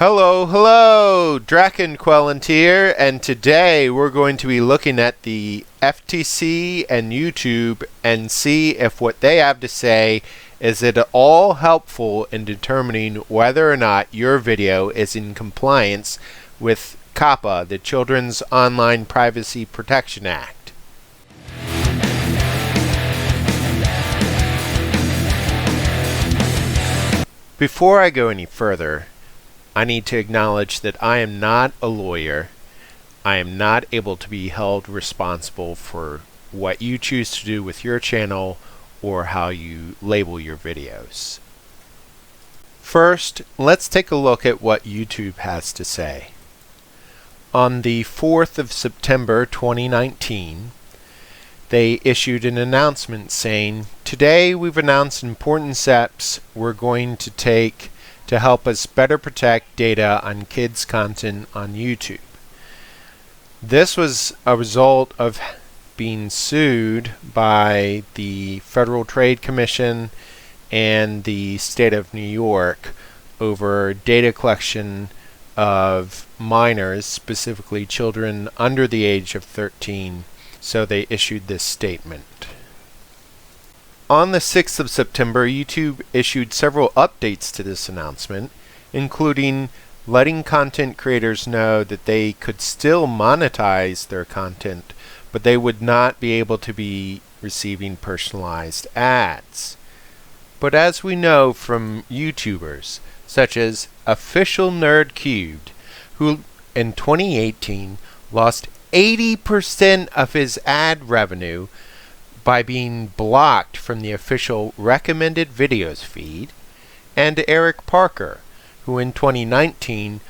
Hello, Drakenquellant here, and today we're going to be looking at the FTC and YouTube and see if what they have to say is at all helpful in determining whether or not your video is in compliance with COPPA, the Children's Online Privacy Protection Act. Before I go any further, I need to acknowledge that I am not a lawyer. I am not able to be held responsible for what you choose to do with your channel or how you label your videos. First, let's take a look at what YouTube has to say. On the 4th of September 2019, they issued an announcement saying, "Today we've announced important steps we're going to take to help us better protect data on kids' content on YouTube." This was a result of being sued by the Federal Trade Commission and the state of New York over data collection of minors, specifically children under the age of 13. So they issued this statement. On the 6th of September, YouTube issued several updates to this announcement, including letting content creators know that they could still monetize their content, but they would not be able to be receiving personalized ads. But as we know from YouTubers, such as Official Nerd Cubed, who in 2018 lost 80% of his ad revenue by being blocked from the official recommended videos feed, and Eric Parker, who in 2019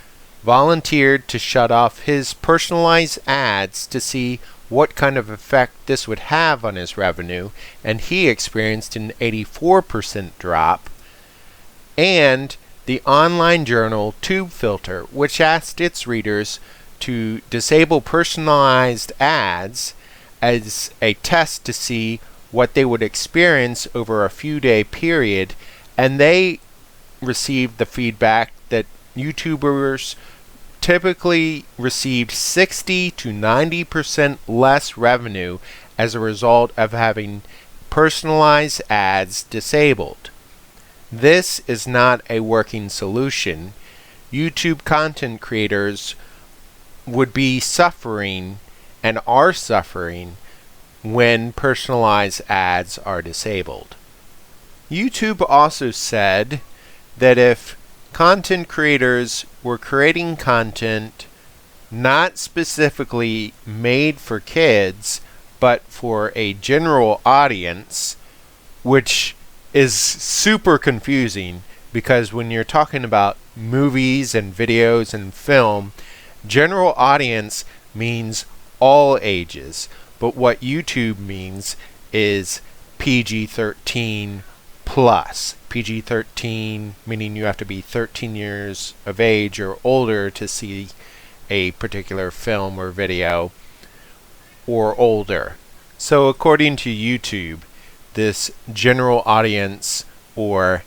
volunteered to shut off his personalized ads to see what kind of effect this would have on his revenue, and he experienced an 84% drop, and the online journal Tube Filter, which asked its readers to disable personalized ads as a test to see what they would experience over a few-day period, and they received the feedback that YouTubers typically received 60 to 90% less revenue as a result of having personalized ads disabled. This is not a working solution. YouTube content creators would be suffering and are suffering when personalized ads are disabled. YouTube also said that if content creators were creating content not specifically made for kids, but for a general audience, which is super confusing because when you're talking about movies and videos and film, general audience means all ages, but what YouTube means is PG-13 plus. PG-13 meaning you have to be 13 years of age or older to see a particular film or video, or older. So according to YouTube, this general audience or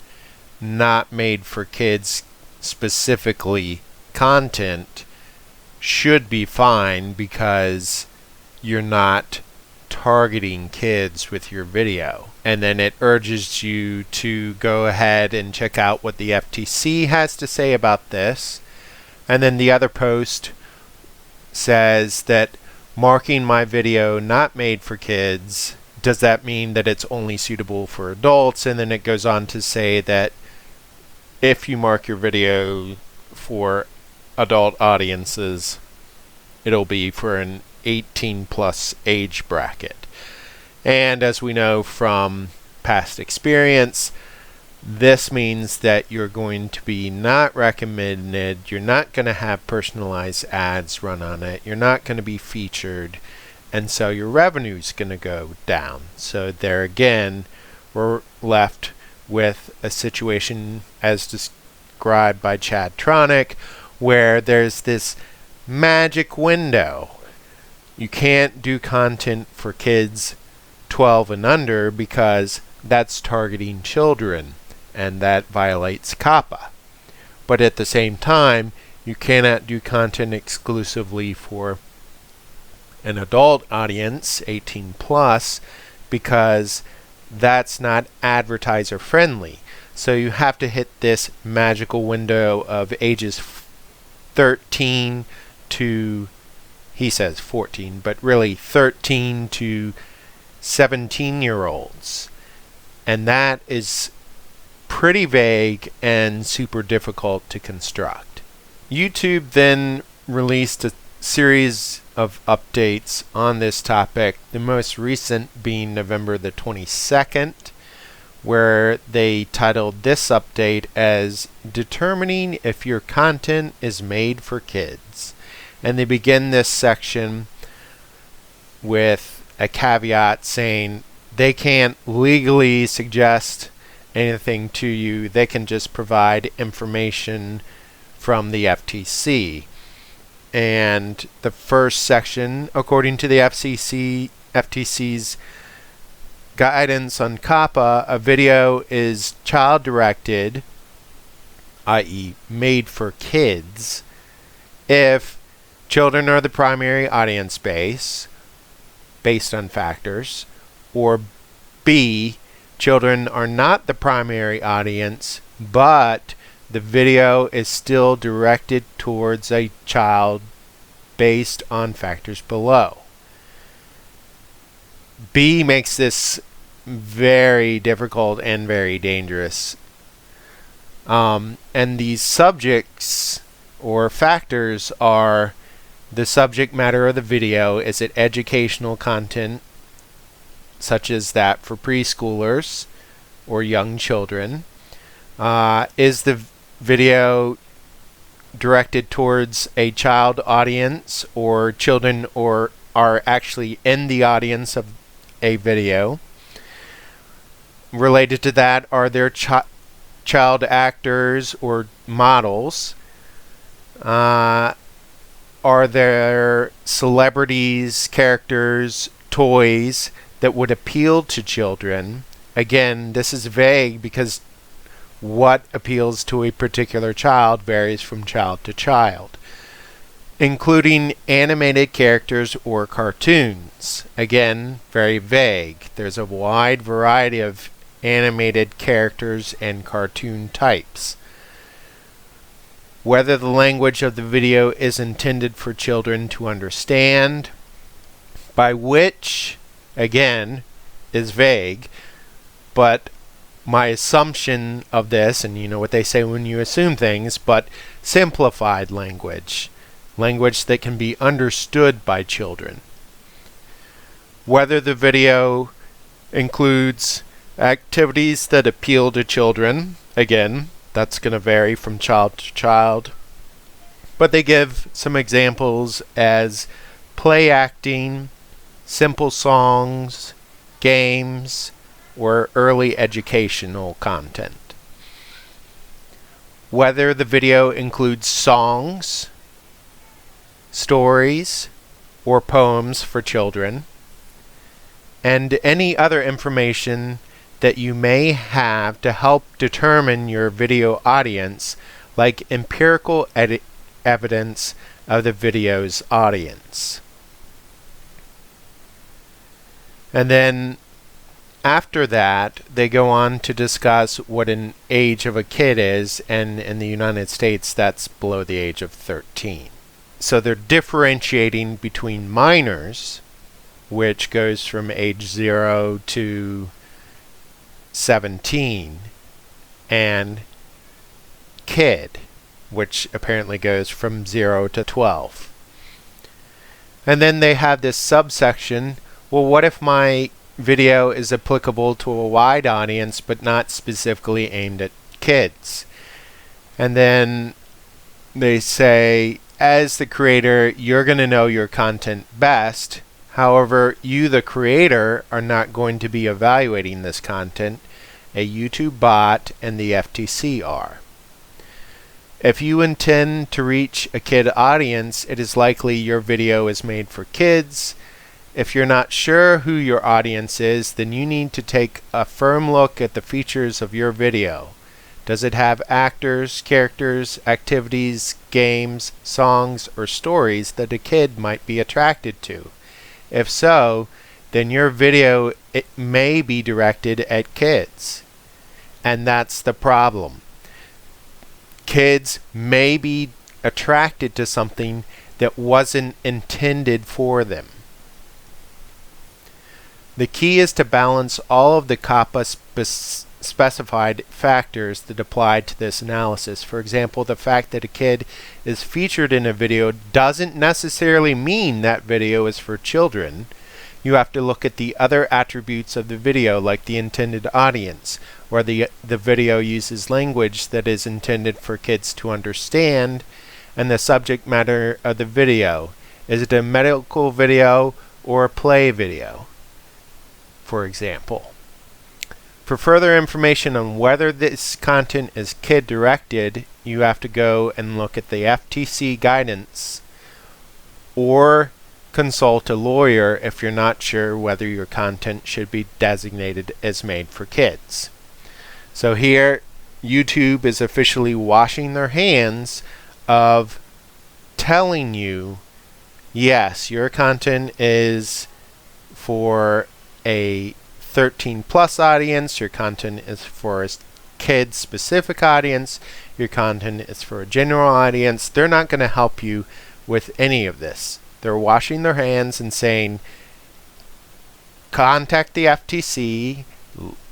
not made for kids specifically content should be fine because you're not targeting kids with your video. And then it urges you to go ahead and check out what the FTC has to say about this. And then the other post says that marking my video not made for kids, does that mean that it's only suitable for adults? And then it goes on to say that if you mark your video for adult audiences, it'll be for an 18 plus age bracket. And as we know from past experience, this means that you're going to be not recommended, you're not going to have personalized ads run on it, you're not going to be featured, and so your revenue is going to go down. So there again, we're left with a situation as described by Chad Tronick, where there's this magic window. You can't do content for kids 12 and under because that's targeting children, and that violates COPPA. but at the same time, you cannot do content exclusively for an adult audience, 18 plus, because that's not advertiser friendly. So you have to hit this magical window of ages 13 to, he says 14, but really 13 to 17-year-olds. And that is pretty vague and super difficult to construct. YouTube then released a series of updates on this topic, the most recent being November the 22nd, where they titled this update as Determining If Your Content is Made for Kids. And they begin this section with a caveat saying they can't legally suggest anything to you. They can just provide information from the FTC. And the first section, according to the FTC's guidance on COPPA, a video is child-directed, i.e. made for kids, if children are the primary audience base, based on factors, or B, children are not the primary audience, but the video is still directed towards a child based on factors below. B makes this very difficult and very dangerous. And these subjects or factors are the subject matter of the video. Is it educational content, such as that for preschoolers or young children? Is the video directed towards a child audience, or children or are actually in the audience of a video? Related to that, are there child actors or models? Are there celebrities, characters, toys that would appeal to children? Again, this is vague because what appeals to a particular child varies from child to child. Including animated characters or cartoons. Again, very vague. There's a wide variety of animated characters and cartoon types. Whether the language of the video is intended for children to understand, by which, again, is vague, but my assumption of this, and you know what they say when you assume things, but simplified language. Language that can be understood by children. Whether the video includes activities that appeal to children, again, that's going to vary from child to child. But they give some examples as play acting, simple songs, games, or early educational content. Whether the video includes songs, stories, or poems for children, and any other information that you may have to help determine your video audience, like empirical evidence of the video's audience. And then after that, they go on to discuss what an age of a kid is, and in the United States, that's below the age of 13. So they're differentiating between minors, which goes from age 0 to 17, and kid, which apparently goes from 0 to 12. And then they have this subsection, well, what if my video is applicable to a wide audience but not specifically aimed at kids? And then they say, as the creator, you're going to know your content best. However, you, the creator, are not going to be evaluating this content. A YouTube bot and the FTC are. If you intend to reach a kid audience, it is likely your video is made for kids. If you're not sure who your audience is, then you need to take a firm look at the features of your video. Does it have actors, characters, activities, games, songs, or stories that a kid might be attracted to? If so, then your video it may be directed at kids. And that's the problem. Kids may be attracted to something that wasn't intended for them. The key is to balance all of the COPPA specified factors that apply to this analysis. For example, the fact that a kid is featured in a video doesn't necessarily mean that video is for children. You have to look at the other attributes of the video, like the intended audience, where the video uses language that is intended for kids to understand, and the subject matter of the video. Is it a medical video or a play video, for example? For further information on whether this content is kid-directed, you have to go and look at the FTC guidance or consult a lawyer if you're not sure whether your content should be designated as made for kids. So here, YouTube is officially washing their hands of telling you, yes, your content is for a 13 plus audience, your content is for a kid specific audience, your content is for a general audience. They're not going to help you with any of this. They're washing their hands and saying, contact the FTC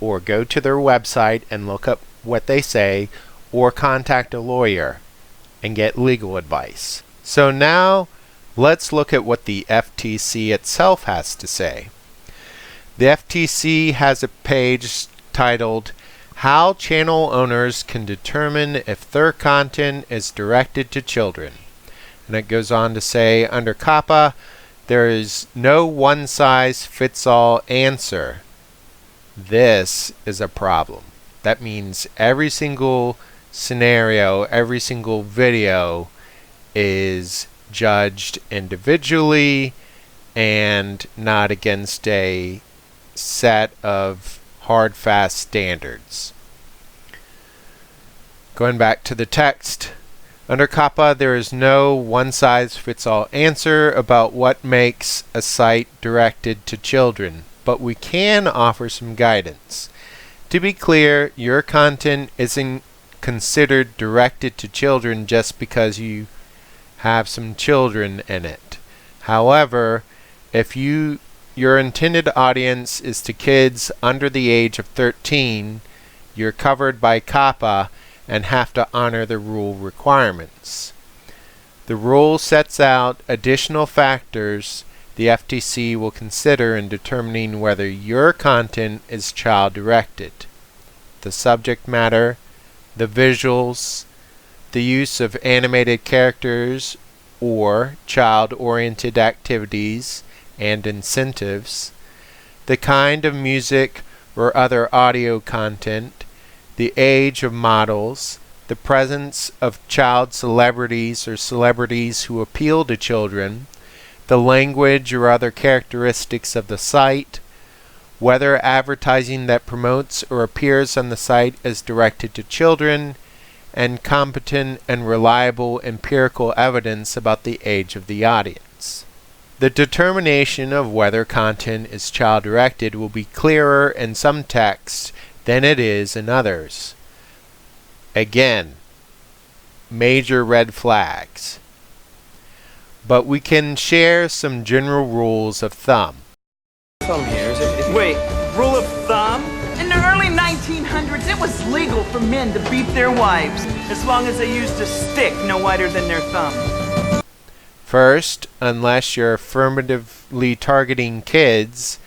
or go to their website and look up what they say, or contact a lawyer and get legal advice. So now let's look at what the FTC itself has to say. The FTC has a page titled, How Channel Owners Can Determine If Their Content is Directed to Children. And it goes on to say, under COPPA, there is no one-size-fits-all answer. This is a problem. That means every single scenario, every single video is judged individually and not against a set of hard, fast standards. Going back to the text, under COPPA, there is no one-size-fits-all answer about what makes a site directed to children, but we can offer some guidance. To be clear, your content isn't considered directed to children just because you have some children in it. However, if your intended audience is to kids under the age of 13, you're covered by COPPA and have to honor the rule requirements. The rule sets out additional factors the FTC will consider in determining whether your content is child-directed. The subject matter, the visuals, the use of animated characters or child-oriented activities and incentives, the kind of music or other audio content, the age of models, the presence of child celebrities or celebrities who appeal to children, the language or other characteristics of the site, whether advertising that promotes or appears on the site is directed to children, and competent and reliable empirical evidence about the age of the audience. The determination of whether content is child-directed will be clearer in some texts than it is in others. Again, major red flags. But we can share some general rules of thumb. Wait, rule of thumb? In the early 1900s, it was legal for men to beat their wives, as long as they used a stick no wider than their thumb. First, unless you're affirmatively targeting kids,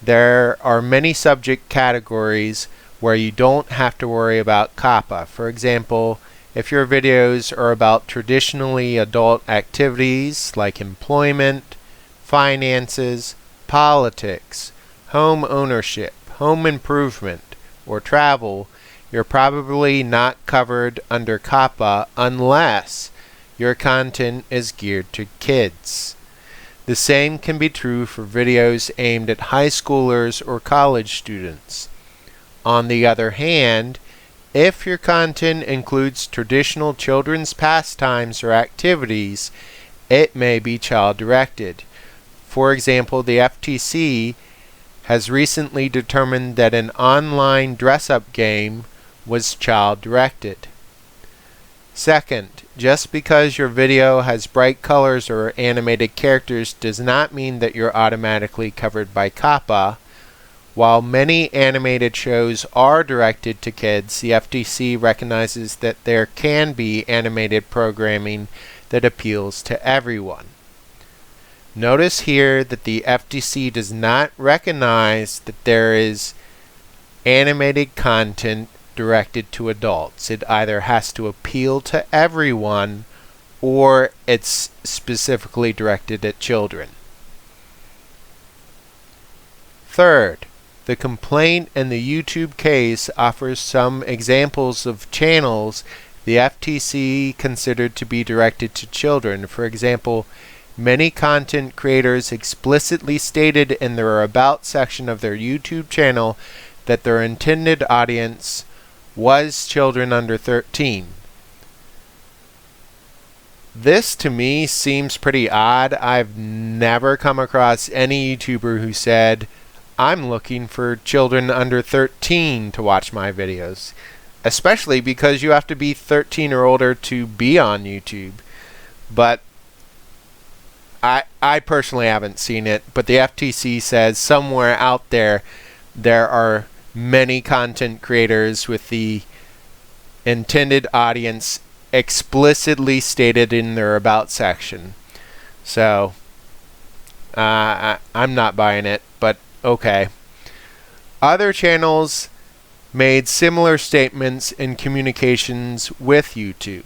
there are many subject categories where you don't have to worry about COPPA. For example, if your videos are about traditionally adult activities like employment, finances, politics, home ownership, home improvement, or travel, you're probably not covered under COPPA unless your content is geared to kids. The same can be true for videos aimed at high schoolers or college students. On the other hand, if your content includes traditional children's pastimes or activities, it may be child-directed. For example, the FTC has recently determined that an online dress-up game was child-directed. Second, just because your video has bright colors or animated characters does not mean that you're automatically covered by COPPA. While many animated shows are directed to kids, the FTC recognizes that there can be animated programming that appeals to everyone. Notice here that the FTC does not recognize that there is animated content directed to adults. It either has to appeal to everyone or it's specifically directed at children. Third, the complaint in the YouTube case offers some examples of channels the FTC considered to be directed to children. For example, many content creators explicitly stated in their About section of their YouTube channel that their intended audience was children under 13. This to me seems pretty odd. I've never come across any YouTuber who said, I'm looking for children under 13 to watch my videos, especially because you have to be 13 or older to be on YouTube. But I personally haven't seen it, but the FTC says somewhere out there are many content creators with the intended audience explicitly stated in their About section. So I'm not buying it, but okay. Other channels made similar statements in communications with YouTube.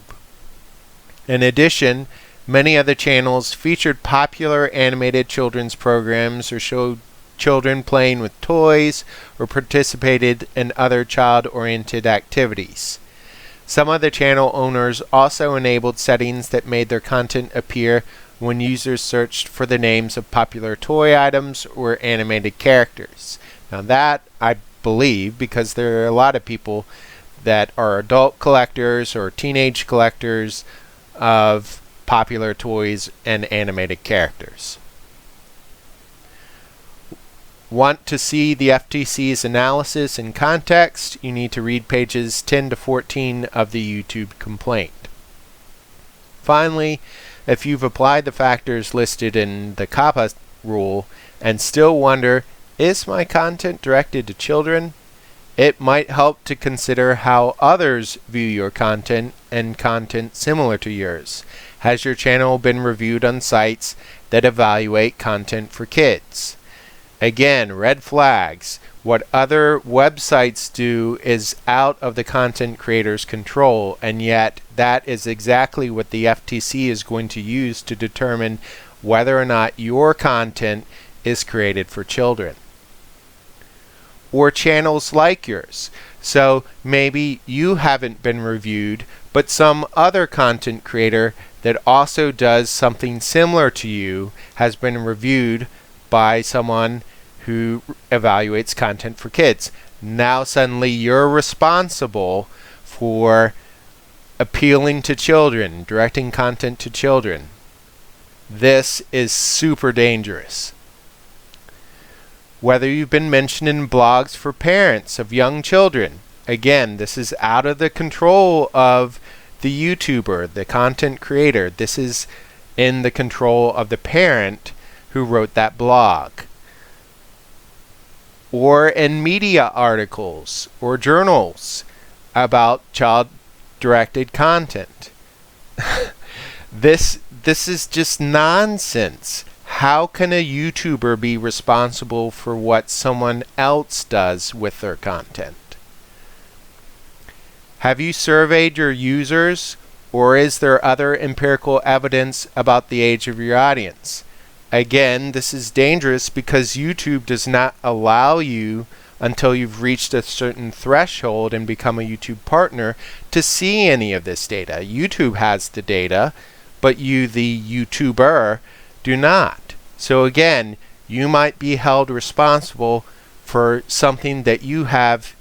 In addition, many other channels featured popular animated children's programs or showed children playing with toys or participated in other child-oriented activities. Some of the channel owners also enabled settings that made their content appear when users searched for the names of popular toy items or animated characters. Now that I believe because there are a lot of people that are adult collectors or teenage collectors of popular toys and animated characters. Want to see the FTC's analysis in context? You need to read pages 10 to 14 of the YouTube complaint. Finally, if you've applied the factors listed in the COPPA rule and still wonder, is my content directed to children? It might help to consider how others view your content and content similar to yours. Has your channel been reviewed on sites that evaluate content for kids? Again, red flags. What other websites do is out of the content creator's control, and yet that is exactly what the FTC is going to use to determine whether or not your content is created for children. Or channels like yours. So maybe you haven't been reviewed, but some other content creator that also does something similar to you has been reviewed by someone who evaluates content for kids. Now suddenly you're responsible for appealing to children, directing content to children. This is super dangerous. Whether you've been mentioned in blogs for parents of young children, again, this is out of the control of the YouTuber, the content creator. This is in the control of the parent who wrote that blog. Or in media articles or journals about child-directed content. This is just nonsense. How can a YouTuber be responsible for what someone else does with their content? Have you surveyed your users, or is there other empirical evidence about the age of your audience? Again, this is dangerous because YouTube does not allow you until you've reached a certain threshold and become a YouTube partner to see any of this data. YouTube has the data, but you, the YouTuber, do not. So again, you might be held responsible for something that you have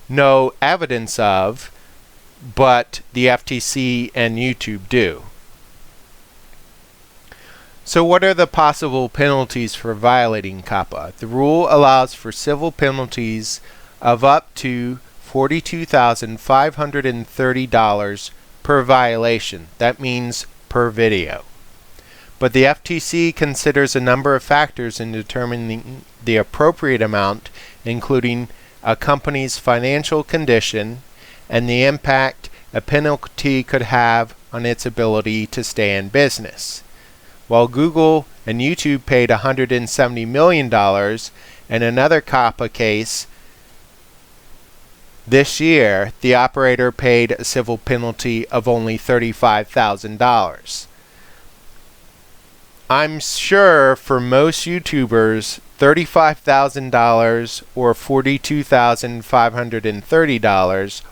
no evidence of, but the FTC and YouTube do. So what are the possible penalties for violating COPPA? The rule allows for civil penalties of up to $42,530 per violation. That means per video. But the FTC considers a number of factors in determining the appropriate amount, including a company's financial condition and the impact a penalty could have on its ability to stay in business. While Google and YouTube paid $170 million in another COPPA case this year, the operator paid a civil penalty of only $35,000. I'm sure for most YouTubers, $35,000 or $42,530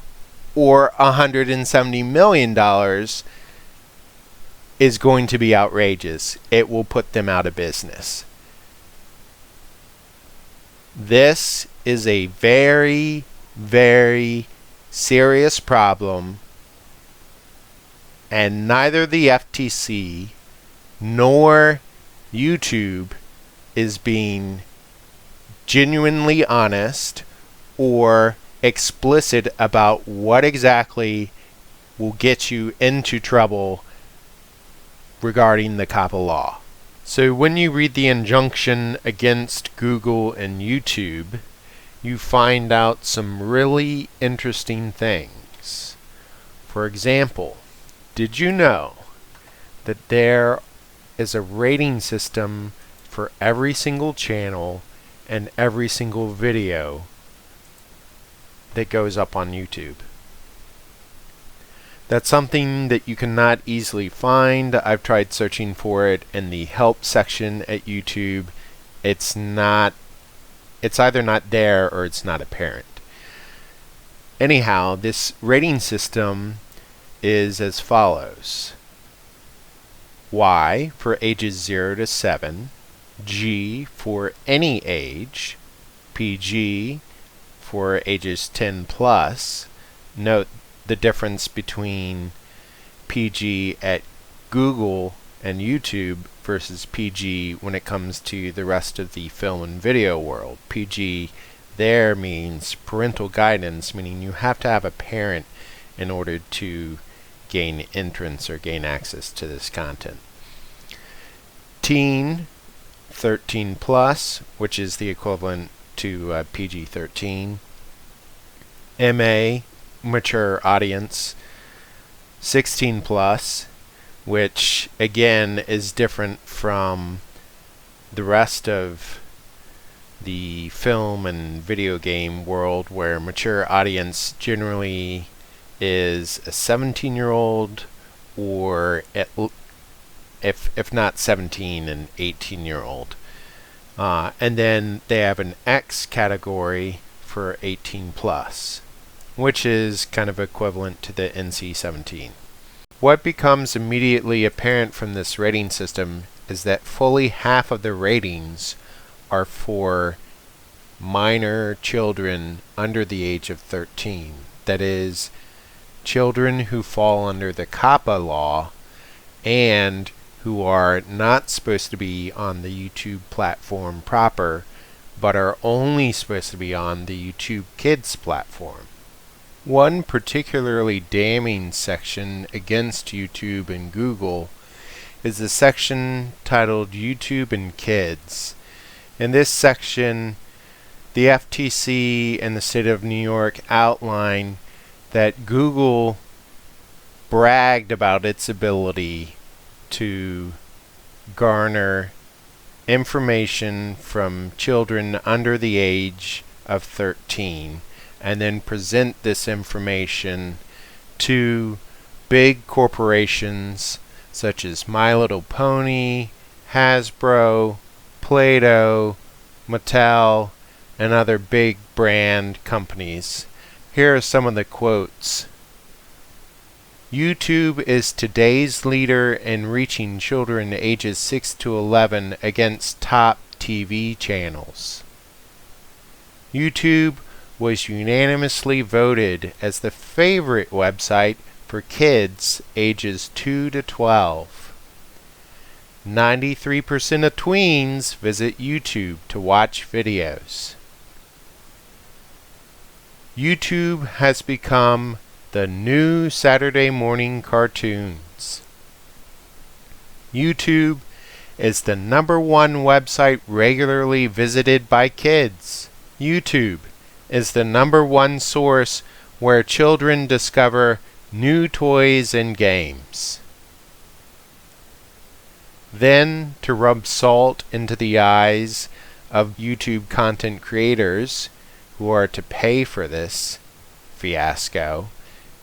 or $170 million is going to be outrageous. It will put them out of business. This is a very, very serious problem, and neither the FTC nor YouTube is being genuinely honest or explicit about what exactly will get you into trouble regarding the COPPA law. So when you read the injunction against Google and YouTube, you find out some really interesting things. For example, did you know that there is a rating system for every single channel and every single video that goes up on YouTube? That's something that you cannot easily find. I've tried searching for it in the help section at YouTube. It's either not there or it's not apparent. Anyhow, this rating system is as follows: Y for ages 0 to 7, G for any age, PG for ages 10 plus. Note the difference between PG at Google and YouTube versus PG when it comes to the rest of the film and video world. PG there means parental guidance, meaning you have to have a parent in order to gain entrance or gain access to this content. Teen, 13 plus, which is the equivalent to PG-13. MA, mature audience, 16 plus, which again is different from the rest of the film and video game world, where mature audience generally is a 17-year-old or if not 17, an 18-year-old. And then they have an X category for 18 plus, which is kind of equivalent to the NC-17. What becomes immediately apparent from this rating system is that fully half of the ratings are for minor children under the age of 13. That is, children who fall under the COPPA law and who are not supposed to be on the YouTube platform proper, but are only supposed to be on the YouTube Kids platform. One particularly damning section against YouTube and Google is the section titled YouTube and Kids. In this section, the FTC and the state of New York outline that Google bragged about its ability to garner information from children under the age of 13 and then present this information to big corporations such as My Little Pony, Hasbro, Play-Doh, Mattel, and other big brand companies. Here are some of the quotes. YouTube is today's leader in reaching children ages 6 to 11 against top TV channels. YouTube was unanimously voted as the favorite website for kids ages 2 to 12. 93% of tweens visit YouTube to watch videos. YouTube has become the new Saturday morning cartoons. YouTube is the #1 website regularly visited by kids. YouTube is the #1 source where children discover new toys and games. Then, to rub salt into the eyes of YouTube content creators who are to pay for this fiasco,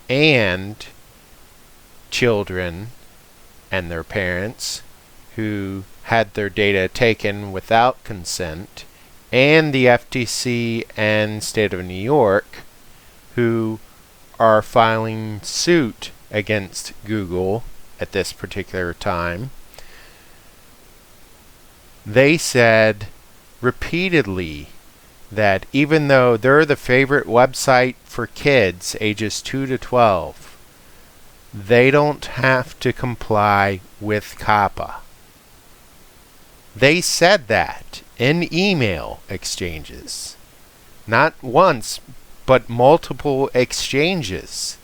and children and their parents who had their data taken without consent, and the FTC and State of New York who are filing suit against Google at this particular time. They said repeatedly that even though they're the favorite website for kids ages 2 to 12, they don't have to comply with COPPA. They said that in email exchanges. Not once, but multiple exchanges.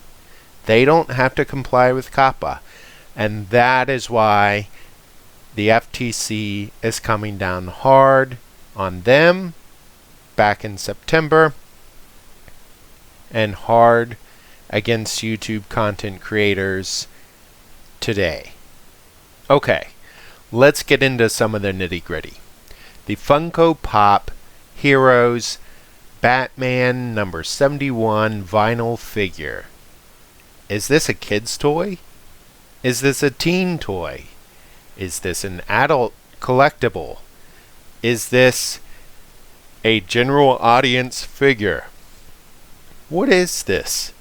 They don't have to comply with COPPA. And that is why the FTC is coming down hard on them back in September, and hard against YouTube content creators today. Okay, let's get into some of the nitty-gritty. The Funko Pop Heroes Batman number 71 vinyl figure. Is this a kid's toy? Is this a teen toy? Is this an adult collectible? Is this a general audience figure? What is this?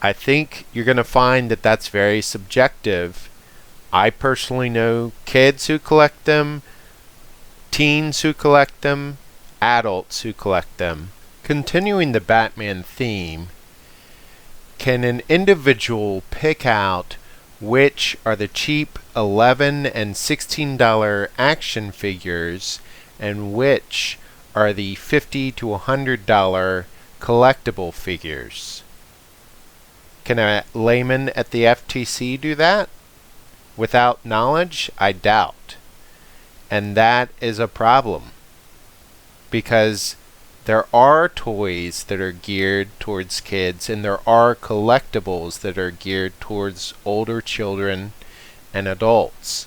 I think you're going to find that that's very subjective. I personally know kids who collect them, teens who collect them, adults who collect them. Continuing the Batman theme, can an individual pick out which are the cheap $11 and $16 action figures and which are the $50 to $100 collectible figures? Can a layman at the FTC do that? Without knowledge? I doubt. And that is a problem, because there are toys that are geared towards kids, and there are collectibles that are geared towards older children and adults.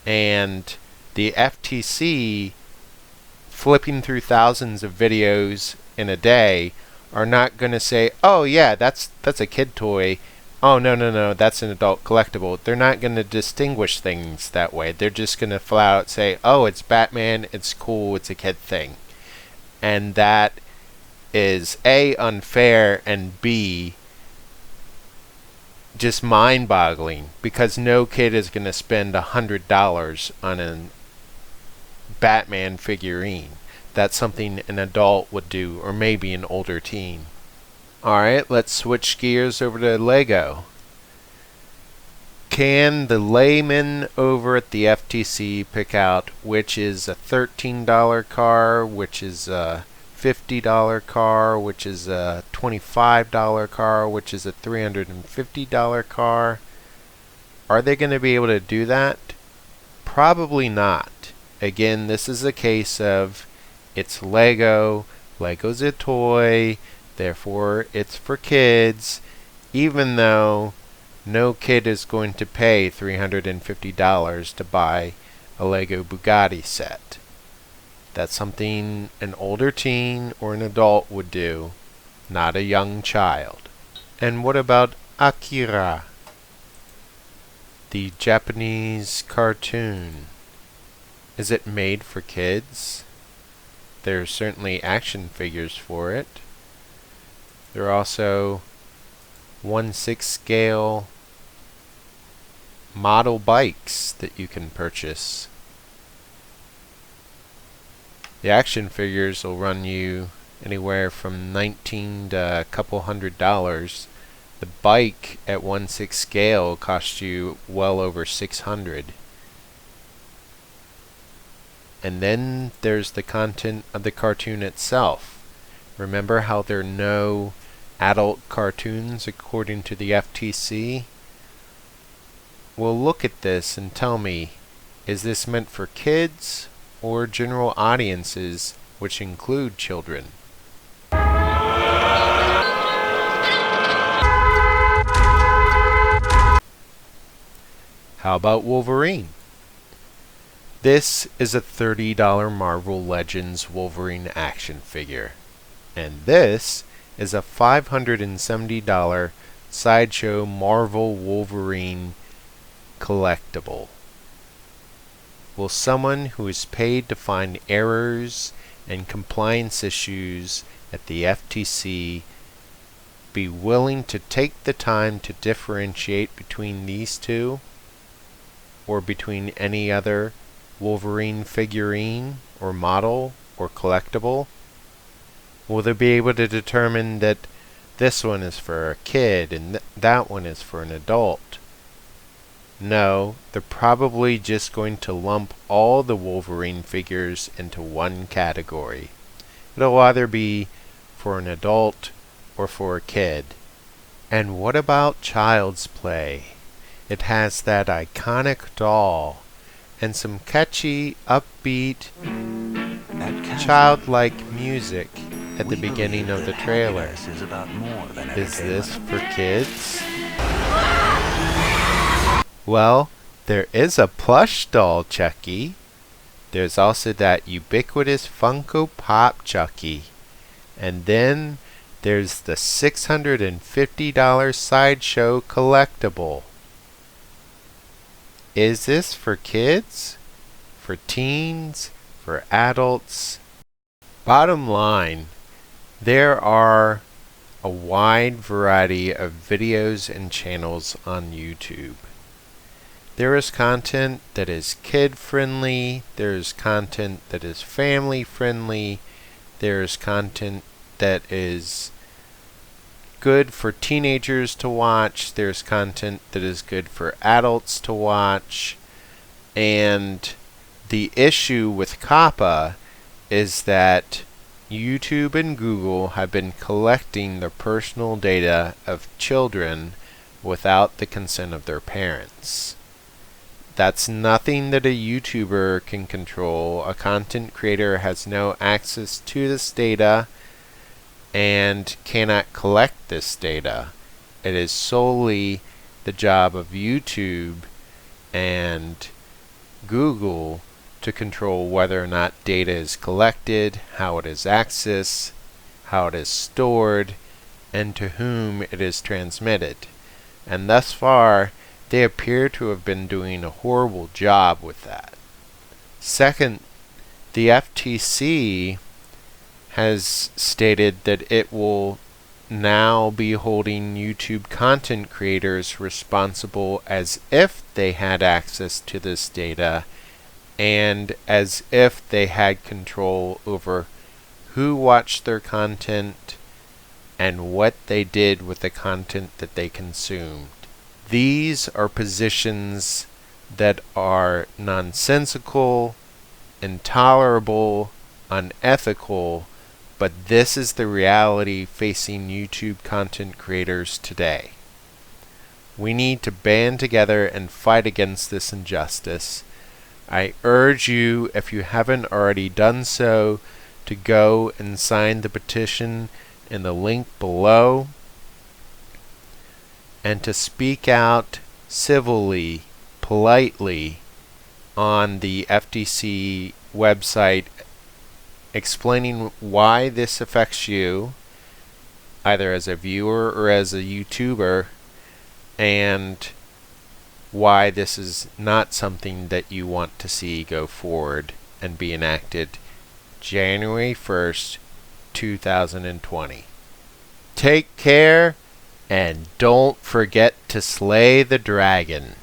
And the FTC, flipping through thousands of videos in a day, are not going to say, oh yeah, that's a kid toy. Oh no, that's an adult collectible. They're not going to distinguish things that way. They're just going to flat out say, oh, it's Batman, it's cool, it's a kid thing. And that is A, unfair, and B, just mind-boggling, because no kid is going to spend $100 on a Batman figurine. That's something an adult would do, or maybe an older teen. Alright, let's switch gears over to Lego. Can the layman over at the FTC pick out which is a $13 car, which is a $50 car, which is a $25 car, which is a $350 car? Are they going to be able to do that? Probably not. Again, this is a case of it's Lego, Lego's a toy, therefore it's for kids, even though no kid is going to pay $350 to buy a Lego Bugatti set. That's something an older teen or an adult would do, not a young child. And what about Akira, the Japanese cartoon? Is it made for kids? There are certainly action figures for it. There are also 1/6 scale model bikes that you can purchase. The action figures will run you anywhere from $19 to a couple $100. The bike at 1/6 scale costs you well over $600. And then there's the content of the cartoon itself. Remember how there are no adult cartoons according to the FTC? Well, look at this and tell me, is this meant for kids or general audiences, which include children? How about Wolverine? This is a $30 Marvel Legends Wolverine action figure. And this is a $570 Sideshow Marvel Wolverine collectible. Will someone who is paid to find errors and compliance issues at the FTC be willing to take the time to differentiate between these two, or between any other Wolverine figurine or model or collectible? Will they be able to determine that this one is for a kid and that one is for an adult? No, they're probably just going to lump all the Wolverine figures into one category. It'll either be for an adult or for a kid. And what about Child's Play? It has that iconic doll and some catchy, upbeat, childlike music at the beginning of the trailer. Is this for kids? Well, there is a plush doll Chucky. There's also that ubiquitous Funko Pop Chucky. And then there's the $650 Sideshow collectible. Is this for kids? For teens? For adults? Bottom line, there are a wide variety of videos and channels on YouTube. There is content that is kid-friendly, there is content that is family-friendly, there is content that is good for teenagers to watch, there's content that is good for adults to watch, and the issue with COPPA is that YouTube and Google have been collecting the personal data of children without the consent of their parents. That's nothing that a YouTuber can control. A content creator has no access to this data and cannot collect this data. It is solely the job of YouTube and Google to control whether or not data is collected, how it is accessed, how it is stored, and to whom it is transmitted. And thus far, they appear to have been doing a horrible job with that. Second, the FTC has stated that it will now be holding YouTube content creators responsible as if they had access to this data and as if they had control over who watched their content and what they did with the content that they consumed. These are positions that are nonsensical, intolerable, unethical, but this is the reality facing YouTube content creators today. We need to band together and fight against this injustice. I urge you, if you haven't already done so, to go and sign the petition in the link below, and to speak out civilly, politely on the FTC website explaining why this affects you, either as a viewer or as a YouTuber, and why this is not something that you want to see go forward and be enacted January 1st, 2020. Take care, and don't forget to slay the dragon.